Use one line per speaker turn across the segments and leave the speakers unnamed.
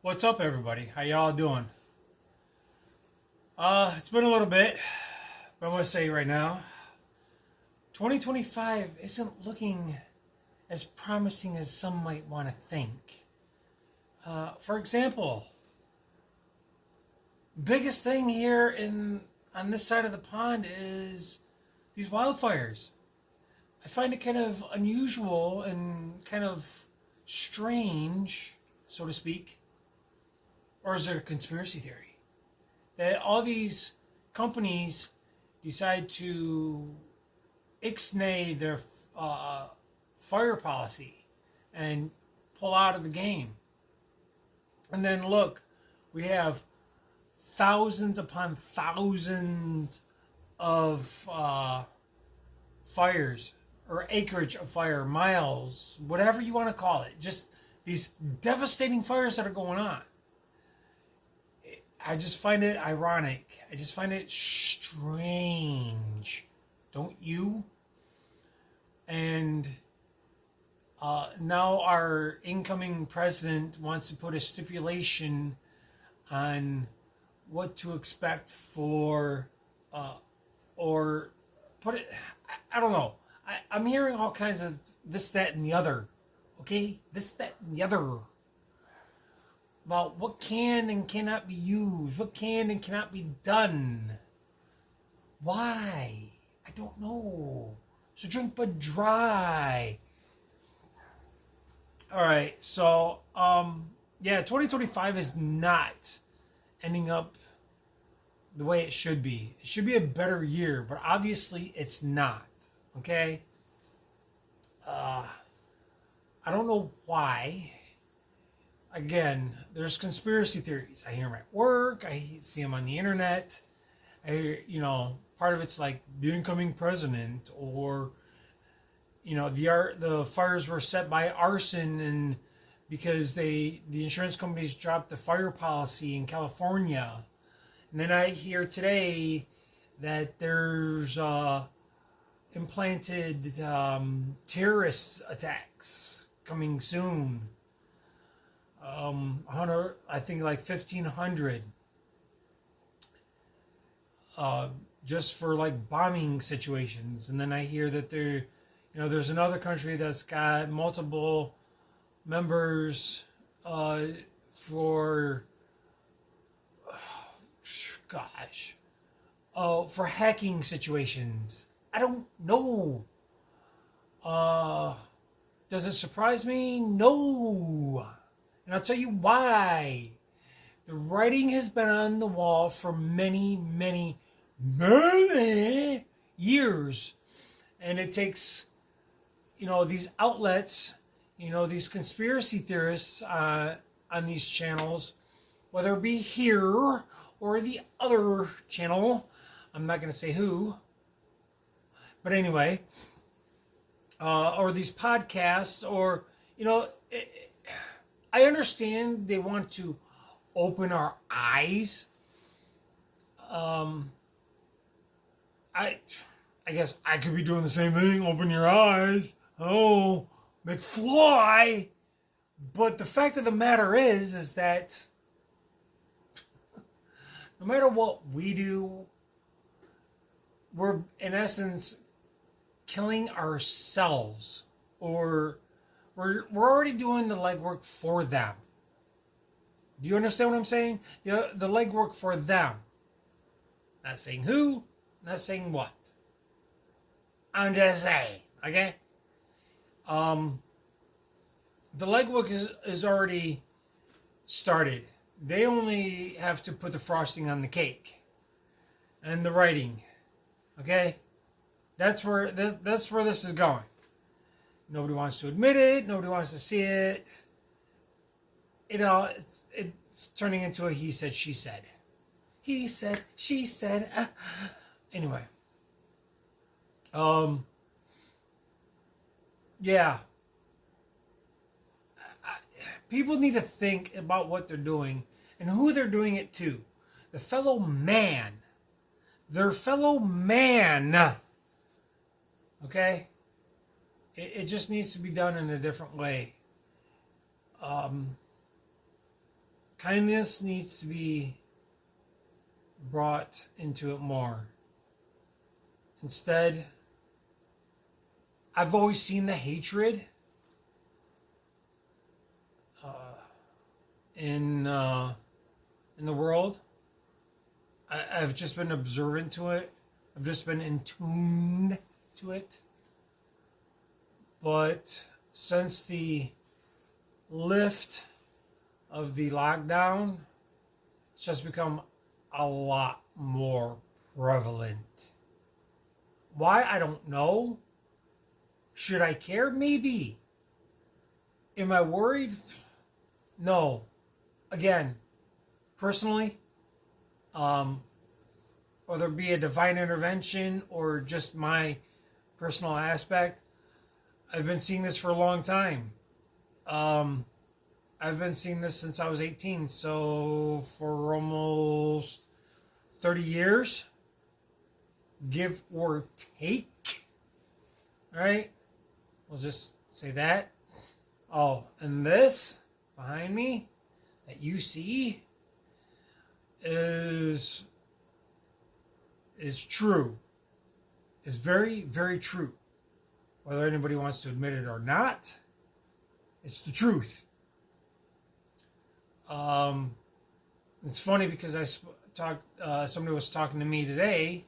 What's up, everybody? How y'all doing? It's been a little bit, but I'm gonna say right now, 2025 isn't looking as promising as some might want to think. For example, biggest thing here on this side of the pond is these wildfires. I find it kind of unusual and kind of strange, so to speak. Or is it a conspiracy theory? That all these companies decide to ixnay their fire policy and pull out of the game. And then look, we have thousands upon thousands of fires or acreage of fire, miles, whatever you want to call it. Just these devastating fires that are going on. I just find it ironic. I just find it strange. Don't you? And now our incoming president wants to put a stipulation on what to expect for, or put it, I don't know. I'm hearing all kinds of this, that, and the other. Okay? This, that, and the other. About what can and cannot be used, what can and cannot be done. Why? I don't know. So drink but dry. Alright, so, 2025 is not ending up the way it should be. It should be a better year, but obviously it's not. Okay? I don't know why. Again, there's conspiracy theories. I hear them at work. I see them on the internet. Part of it's like the incoming president, or the fires were set by arson, and because the insurance companies dropped the fire policy in California. And then I hear today that there's implanted terrorist attacks coming soon. 100, I think like 1,500, just for like bombing situations. And then I hear that there's another country that's got multiple members for for hacking situations. I don't know. Does it surprise me? No. And I'll tell you why. The writing has been on the wall for many, many, many years. And it takes, these outlets, these conspiracy theorists on these channels, whether it be here or the other channel. I'm not going to say who. But anyway. Or these podcasts, or, I understand they want to open our eyes. I guess I could be doing the same thing. Open your eyes. Oh, McFly. But the fact of the matter is that no matter what we do, we're in essence killing ourselves, or we're already doing the legwork for them. Do you understand what I'm saying? The legwork for them. Not saying who, not saying what. I'm just saying, okay? The legwork is already started. They only have to put the frosting on the cake and the writing, okay? That's where this is going. Nobody wants to admit it. Nobody wants to see it. It's turning into a he said, she said. He said, she said. Anyway. Yeah. People need to think about what they're doing and who they're doing it to. The fellow man. Their fellow man. Okay? It just needs to be done in a different way. kindness needs to be brought into it more. Instead, I've always seen the hatred in the world. I've just been observant to it. I've just been in tune to it. But since the lift of the lockdown, it's just become a lot more prevalent. Why? I don't know. Should I care? Maybe. Am I worried? No. Again, personally, whether it be a divine intervention or just my personal aspect, I've been seeing this for a long time. I've been seeing this since I was 18, so for almost 30 years, give or take. All right? We'll just say that. Oh, and this behind me that you see is true. Is very, very true. Whether anybody wants to admit it or not, it's the truth. It's funny because somebody was talking to me today,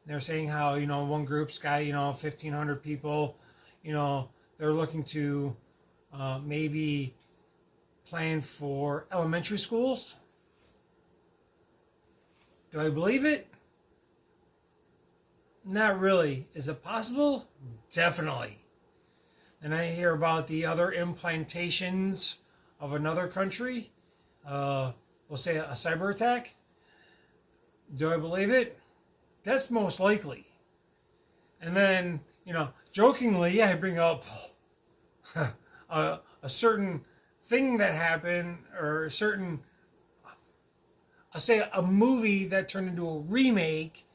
and they were saying how, one group's got, 1,500 people, they're looking to maybe plan for elementary schools. Do I believe it? Not really. Is it possible? Definitely. And I hear about the other implantations of another country. We'll say a cyber attack. Do I believe it? That's most likely. And then, jokingly, I bring up a certain thing that happened, or I'll say a movie that turned into a remake,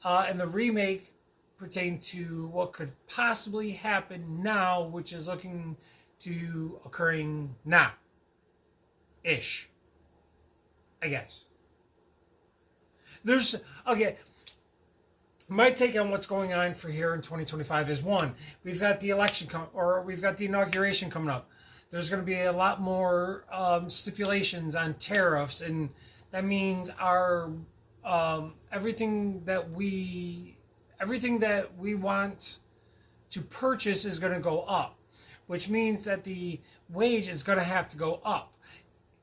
and the remake pertained to what could possibly happen now, which is looking to occurring now. Ish. I guess. My take on what's going on for here in 2025 is, one, we've got the election we've got the inauguration coming up. There's going to be a lot more stipulations on tariffs, and that means our everything that we want to purchase is going to go up, which means that the wage is going to have to go up.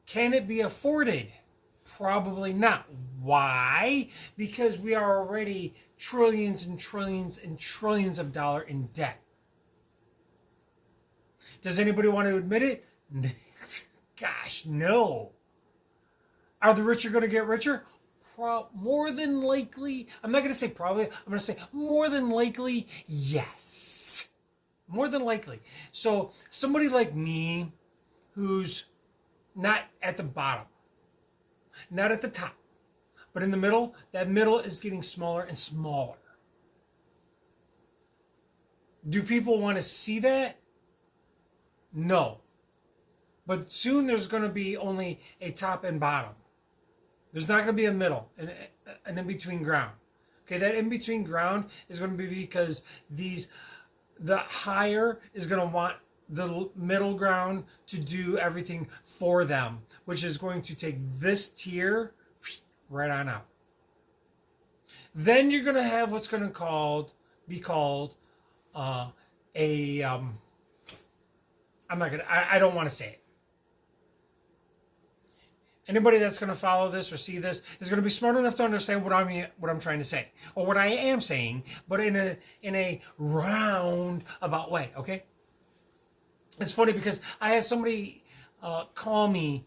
Can it be afforded? Probably not. Why? Because we are already trillions and trillions and trillions of dollars in debt. Does anybody want to admit it? Gosh, no. Are the rich going to get richer? More than likely. I'm not going to say probably. I'm going to say more than likely, yes. More than likely. So somebody like me who's not at the bottom, not at the top, but in the middle, that middle is getting smaller and smaller. Do people want to see that? No. But soon there's going to be only a top and bottom. There's not going to be a middle, an in-between ground. Okay, that in-between ground is going to be because the higher is going to want the middle ground to do everything for them, which is going to take this tier right on out. Then you're going to have what's going to be called I don't want to say it. Anybody that's going to follow this or see this is going to be smart enough to understand what I'm trying to say, or what I am saying, but in a roundabout way. Okay. It's funny because I had somebody call me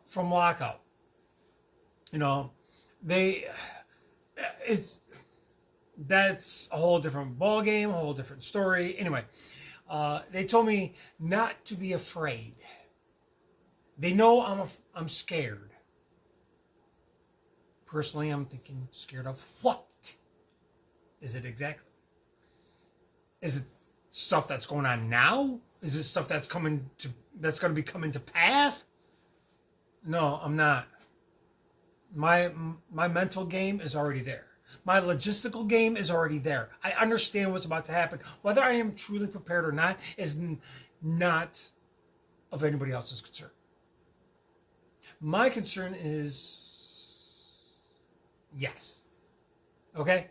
from lockup. That's a whole different ball game, a whole different story. Anyway, they told me not to be afraid. They know I'm scared. Personally, I'm thinking, scared of what? Is it exactly? Is it stuff that's going on now? Is it stuff that's going to be coming to pass? No, I'm not. My mental game is already there. My logistical game is already there. I understand what's about to happen. Whether I am truly prepared or not is not of anybody else's concern. My concern is yes. Okay?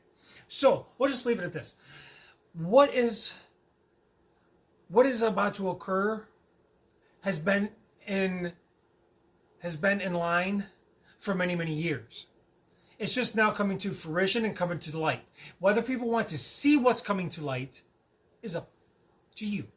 So we'll just leave it at this. What is about to occur has been in line for many, many years. It's just now coming to fruition and coming to light. Whether people want to see what's coming to light is up to you.